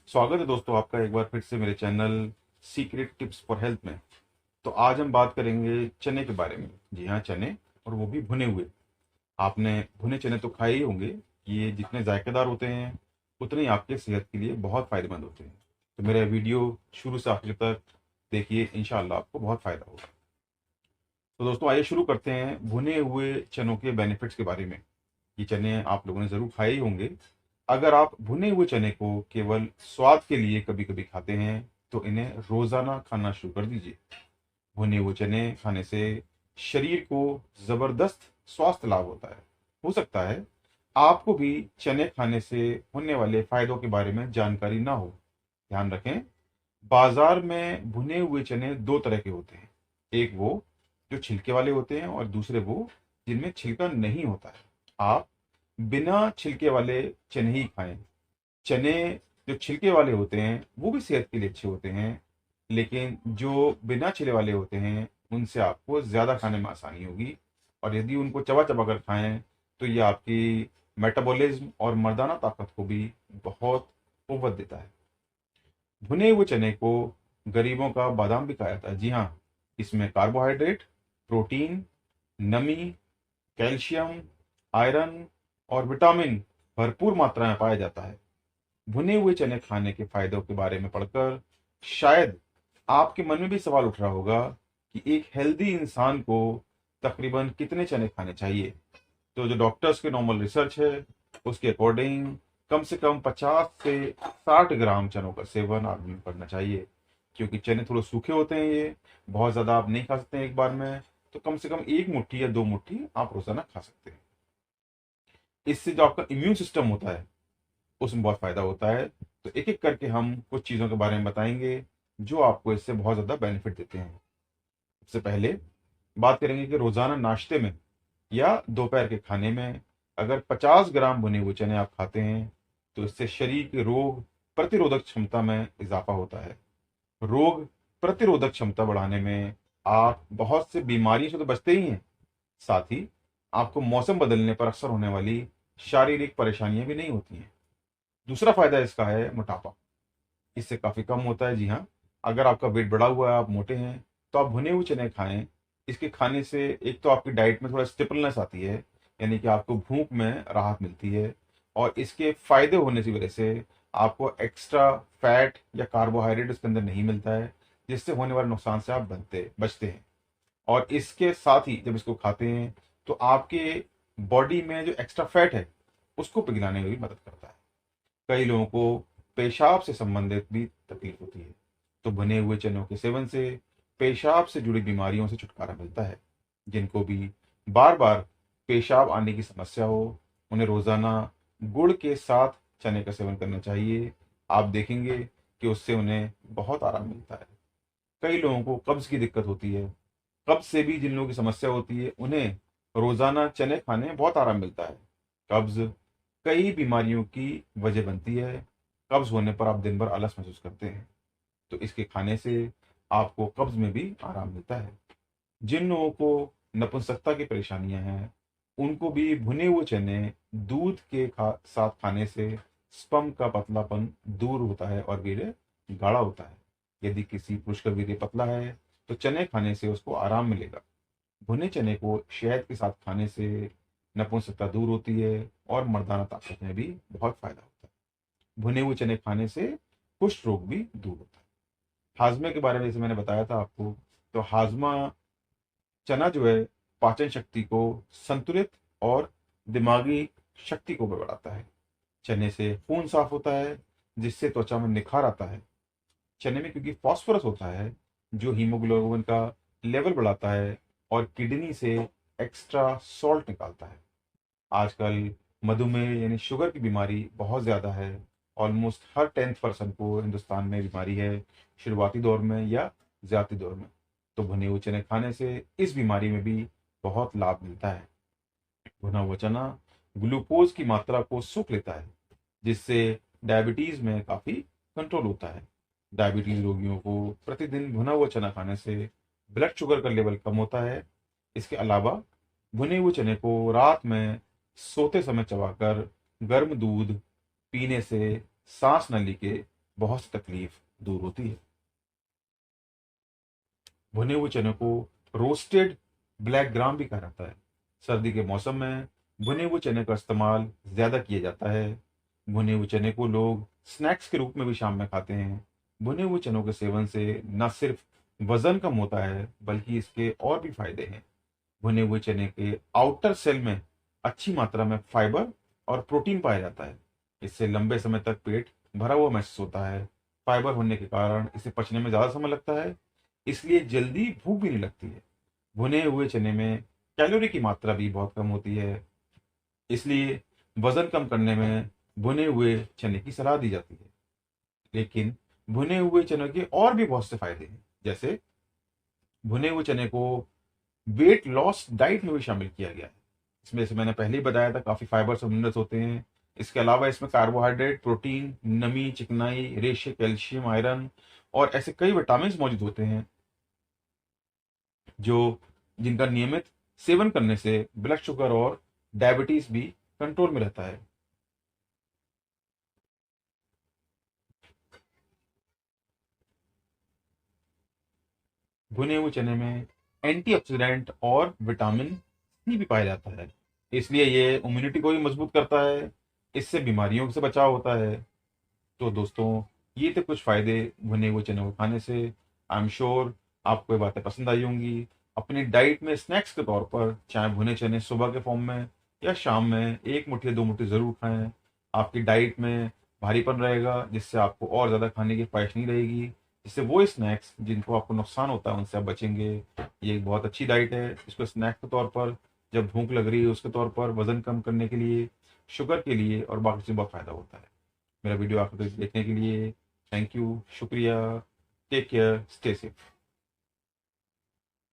स्वागत है दोस्तों आपका एक बार फिर से मेरे channel secret tips for health में। तो आज हम बात करेंगे चने के बारे में। जी हाँ, चने, और वो भी भुने हुए। आपने भुने चने तो खाए ही होंगे। ये जितने जायकेदार होते हैं उतने ही आपके सेहत के लिए बहुत फायदेमंद होते हैं। तो मेरा वीडियो शुरू से आखिर तक देखिए, इंशाल्लाह आपको बहुत फायदा होगा। तो दोस्तों आइए शुरू करते हैं भुने हुए चनों के बेनिफिट्स के बारे में। ये चने आप लोगों ने ज़रूर खाए ही होंगे। अगर आप भुने हुए चने को केवल स्वाद के लिए कभी-कभी खाते हैं, तो इन्हें रोज़ाना खाना शुरू कर दीजिए। भुने हुए चने खाने से शरीर को ज़बरदस्त स्वास्थ्य लाभ होता है। हो सकता है आपको भी चने खाने से होने वाले फ़ायदों के बारे में जानकारी ना हो। ध्यान रखें, बाज़ार में भुने हुए चने 2 तरह के होते हैं। एक वो जो छिलके वाले होते हैं और दूसरे वो जिनमें छिलका नहीं होता है। आप बिना छिलके वाले चने ही खाएं। चने जो छिलके वाले होते हैं वो भी सेहत के लिए अच्छे होते हैं, लेकिन जो बिना छिले वाले होते हैं उनसे आपको ज़्यादा खाने में आसानी होगी। और यदि उनको चबा चबा कर खाएं तो ये आपकी मेटाबॉलिज्म और मर्दाना ताकत को भी बहुत कुव्वत देता है। भुने हुए चने को गरीबों का बादाम भी कहा जाता है। जी हाँ, इसमें कार्बोहाइड्रेट, प्रोटीन, नमी, कैल्शियम, आयरन और विटामिन भरपूर मात्रा में पाया जाता है। भुने हुए चने खाने के फायदों के बारे में पढ़कर शायद आपके मन में भी सवाल उठ रहा होगा कि एक हेल्दी इंसान को तकरीबन कितने चने खाने चाहिए। तो जो डॉक्टर्स के नॉर्मल रिसर्च है उसके अकॉर्डिंग कम से कम 50 से 60 ग्राम चनों का सेवन आदमी को करना चाहिए। क्योंकि चने थोड़े सूखे होते हैं, ये बहुत ज़्यादा आप नहीं खा सकते हैं एक बार में। तो कम से कम 1 मुट्ठी या 2 मुट्ठी आप रोजाना खा सकते हैं। इससे जो आपका इम्यून सिस्टम होता है उसमें बहुत फायदा होता है। तो एक एक करके हम कुछ चीज़ों के बारे में बताएंगे जो आपको इससे बहुत ज़्यादा बेनिफिट देते हैं। सबसे पहले बात करेंगे कि रोज़ाना नाश्ते में या दोपहर के खाने में अगर 50 ग्राम भुने हुए चने आप खाते हैं तो इससे शरीर की रोग प्रतिरोधक क्षमता में इजाफा होता है। रोग प्रतिरोधक क्षमता बढ़ाने में आप बहुत से बीमारियों से तो बचते ही हैं, साथ ही आपको मौसम बदलने पर अक्सर होने वाली शारीरिक परेशानियां भी नहीं होती हैं। दूसरा फायदा इसका है मोटापा, इससे काफ़ी कम होता है। जी हाँ, अगर आपका वेट बढ़ा हुआ है, आप मोटे हैं, तो आप भुने हुए चने खाएं। इसके खाने से एक तो आपकी डाइट में थोड़ा स्टेपलनेस आती है, यानी कि आपको भूख में राहत मिलती है। और इसके फायदे होने की वजह से आपको एक्स्ट्रा फैट या कार्बोहाइड्रेट इसके अंदर नहीं मिलता है, जिससे होने वाले नुकसान से आप बनते बचते हैं। और इसके साथ ही जब इसको खाते हैं तो आपके बॉडी में जो एक्स्ट्रा फैट है उसको पिघलाने में भी मदद करता है। कई लोगों को पेशाब से संबंधित भी तकलीफ होती है, तो भुने हुए चनों के सेवन से पेशाब से जुड़ी बीमारियों से छुटकारा मिलता है। जिनको भी बार बार पेशाब आने की समस्या हो उन्हें रोजाना गुड़ के साथ चने का सेवन करना चाहिए। आप देखेंगे कि उससे उन्हें बहुत आराम मिलता है। कई लोगों को कब्ज की दिक्कत होती है, कब्ज से भी जिन लोगों की समस्या होती है उन्हें रोजाना चने खाने में बहुत आराम मिलता है। कब्ज कई बीमारियों की वजह बनती है। कब्ज होने पर आप दिन भर आलस महसूस करते हैं, तो इसके खाने से आपको कब्ज में भी आराम मिलता है। जिन लोगों को नपुंसकता की परेशानियां हैं उनको भी भुने हुए चने दूध के साथ खाने से स्पर्म का पतलापन दूर होता है और वीर्य गाढ़ा होता है। यदि किसी पुरुष का वीर्य पतला है तो चने खाने से उसको आराम मिलेगा। भुने चने को शहद के साथ खाने से नपुंसकता दूर होती है और मर्दाना ताकत में भी बहुत फायदा होता है। भुने हुए चने खाने से कुष्ठ रोग भी दूर होता है। हाजमे के बारे में जैसे मैंने बताया था आपको, तो हाजमा चना जो है पाचन शक्ति को संतुलित और दिमागी शक्ति को भी बढ़ाता है। चने से खून साफ होता है जिससे त्वचा में निखार आता है। चने में क्योंकि फास्फोरस होता है जो हीमोग्लोबिन का लेवल बढ़ाता है और किडनी से एक्स्ट्रा सॉल्ट निकालता है। आजकल मधुमेह यानी शुगर की बीमारी बहुत ज़्यादा है। ऑलमोस्ट हर 10th पर्सन को हिंदुस्तान में बीमारी है, शुरुआती दौर में या ज़्यादती दौर में। तो भुने हुए चने खाने से इस बीमारी में भी बहुत लाभ मिलता है। भुना हुआ चना ग्लूकोज की मात्रा को सोख लेता है, जिससे डायबिटीज़ में काफ़ी कंट्रोल होता है। डायबिटीज़ रोगियों को प्रतिदिन भुना हुआ चना खाने से ब्लड शुगर का लेवल कम होता है। इसके अलावा भुने हुए चने को रात में सोते समय चबाकर गर्म दूध पीने से सांस नली के बहुत सी तकलीफ दूर होती है। भुने हुए चने को रोस्टेड ब्लैक ग्राम भी कहा जाता है। सर्दी के मौसम में भुने हुए चने का इस्तेमाल ज़्यादा किया जाता है। भुने हुए चने को लोग स्नैक्स के रूप में भी शाम में खाते हैं। भुने हुए चनों के सेवन से न सिर्फ वजन कम होता है बल्कि इसके और भी फायदे हैं। भुने हुए चने के आउटर सेल में अच्छी मात्रा में फाइबर और प्रोटीन पाया जाता है। इससे लंबे समय तक पेट भरा हुआ महसूस होता है। फाइबर होने के कारण इसे पचने में ज़्यादा समय लगता है, इसलिए जल्दी भूख भी नहीं लगती है। भुने हुए चने में कैलोरी की मात्रा भी बहुत कम होती है, इसलिए वजन कम करने में भुने हुए चने की सलाह दी जाती है। लेकिन भुने हुए चने के और भी बहुत से फायदे हैं, जैसे भुने हुए चने को वेट लॉस डाइट में भी शामिल किया गया है। इसमें, जैसे मैंने पहले ही बताया था, काफ़ी फाइबर्स और मिनरल्स होते हैं। इसके अलावा इसमें कार्बोहाइड्रेट, प्रोटीन, नमी, चिकनाई, रेशे, कैल्शियम, आयरन और ऐसे कई विटामिन मौजूद होते हैं जो जिनका नियमित सेवन करने से ब्लड शुगर और डायबिटीज भी कंट्रोल में रहता है। भुने हुए चने में एंटीऑक्सीडेंट और विटामिन सी भी पाया जाता है, इसलिए ये इम्यूनिटी को भी मजबूत करता है। इससे बीमारियों से बचाव होता है। तो दोस्तों, ये थे कुछ फायदे भुने हुए चने को खाने से। आई एम श्योर आपको ये बातें पसंद आई होंगी। अपनी डाइट में स्नैक्स के तौर पर चाहे भुने चने सुबह के फॉर्म में या शाम में एक मुट्ठी या दो मुट्ठी ज़रूर खाएं। आपकी डाइट में भारीपन रहेगा, जिससे आपको और ज़्यादा खाने की ख्वाहिश नहीं रहेगी, जिससे वो स्नैक्स जिनको आपको नुकसान होता है उनसे आप बचेंगे। ये एक बहुत अच्छी डाइट है। इसको स्नैक के तौर पर, जब भूख लग रही है उसके तौर पर, वज़न कम करने के लिए, शुगर के लिए और बाकी चीज़ों में बहुत फ़ायदा होता है। मेरा वीडियो आखिर तक देखने के लिए थैंक यू, शुक्रिया। Take care, stay safe.